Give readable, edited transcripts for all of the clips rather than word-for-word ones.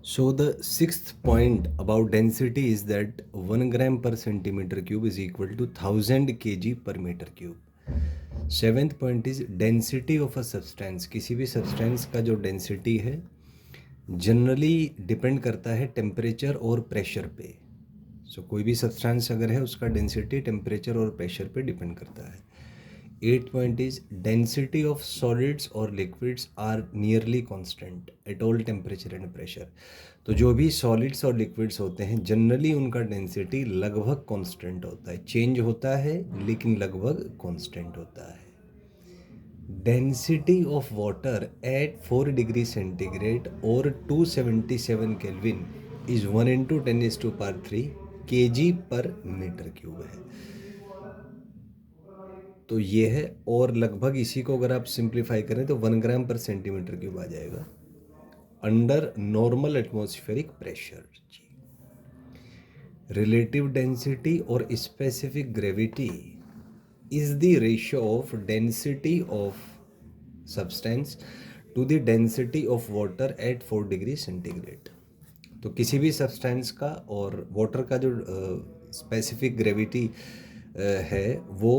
So the sixth point about density is that 1 gram per centimeter cube is equal to 1000 kg per meter cube. Seventh point is density of a substance. किसी भी substance का जो density है generally depend करता है temperature और pressure पे. सो कोई भी सब्सटेंस अगर है उसका डेंसिटी टेम्परेचर और प्रेशर पे डिपेंड करता है. At point is density of solids और liquids are nearly constant at all temperature and pressure. तो जो भी सॉलिड्स और लिक्विड्स होते हैं जनरली उनका डेंसिटी लगभग कांस्टेंट होता है. चेंज होता है लेकिन लगभग कांस्टेंट होता है. Density of water at 4 degree centigrade or 277 Kelvin is 1 into 10 is to power 3 kg per meter cube है. तो ये है. और लगभग इसी को अगर आप सिंप्लीफाई करें तो 1 ग्राम पर सेंटीमीटर क्यूब आ जाएगा under normal atmospheric pressure. Relative density और specific gravity is the ratio of density of substance to the density of water at 4 degree centigrade. तो किसी भी सब्सटेंस का और वाटर का जो स्पेसिफिक ग्रेविटी है वो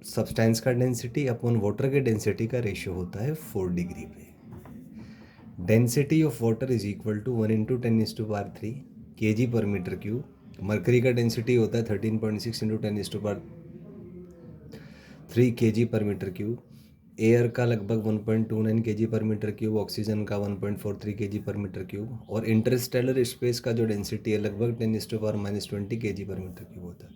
सब्सटेंस का डेंसिटी अपन वाटर के डेंसिटी का रेशियो होता है 4 डिग्री पे. Density of water is equal to 1 into 10 is to power 3 K G per metre cube. Mercury का डेंसिटी होता है 13.6 into 10 is to power 3 kg per metre cube. Air का लगभग 1.29 kg per metre cube. Oxygen का 1.43 kg per metre cube. और Interstellar space का जो density है लगभग 10⁻⁻20 kg पर मीटर क्यूब होता है.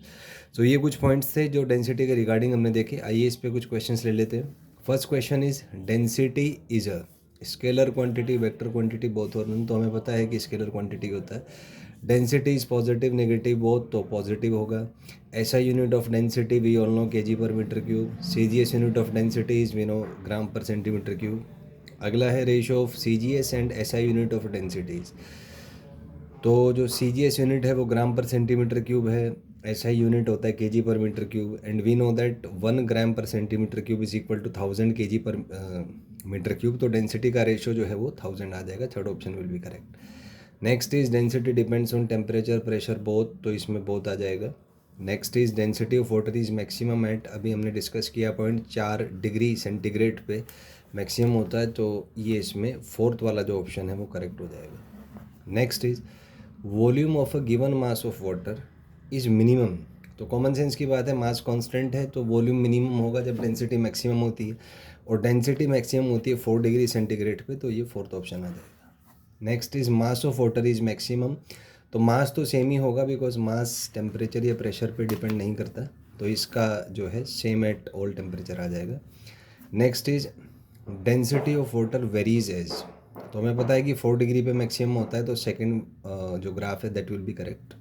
सो ये कुछ पॉइंट्स थे जो डेंसिटी के रिगार्डिंग हमने देखे. आइए इस पे कुछ क्वेश्चंस ले लेते हैं. First question is density is a scalar quantity vector quantity both. और तो हमें पता है कि स्केलर क्वांटिटी होता है. Density is positive negative both तो पॉजिटिव होगा. ऐसा unit of density we all know KG per metre cube. CGS unit of density is we know gram per centimetre cube. अगला है ratio of CGS and SI unit of densities. तो जो CGS unit है वो gram per centimetre cube है. SI unit होता है KG per metre cube. And we know that 1 gram per centimetre cube is equal to 1000 K G per metre cube. तो density का ratio जो है वो 1000 आ जाएगा. Third option will be correct. Next is density depends on temperature pressure both. तो इसमें both आ जाएगा. Next is density of water is maximum at. अभी हमने डिस्कस किया पॉइंट 4 डिग्री सेंटीग्रेड पे मैक्सिमम होता है. तो ये इसमें फोर्थ वाला जो ऑप्शन है वो करेक्ट हो जाएगा. Next is volume of a given mass of water is minimum. तो कॉमन सेंस की बात है. मास कांस्टेंट है तो वॉल्यूम मिनिमम होगा जब डेंसिटी मैक्सिमम होती है. और डेंसिटी मैक्सिमम होती है 4 डिग्री सेंटीग्रेड पे. तो ये फोर्थ ऑप्शन आ जाएगा. Next is mass of water is maximum. तो मास तो सेम ही होगा बिकॉज मास टेम्परेचर या प्रेशर पे डिपेंड नहीं करता. तो इसका जो है सेम एट ऑल टेम्परेचर आ जाएगा. Next is density of water varies as. तो हमें पता है कि 4 डिग्री पे मैक्सिमम होता है. तो सेकंड जो ग्राफ है दैट विल बी करेक्ट.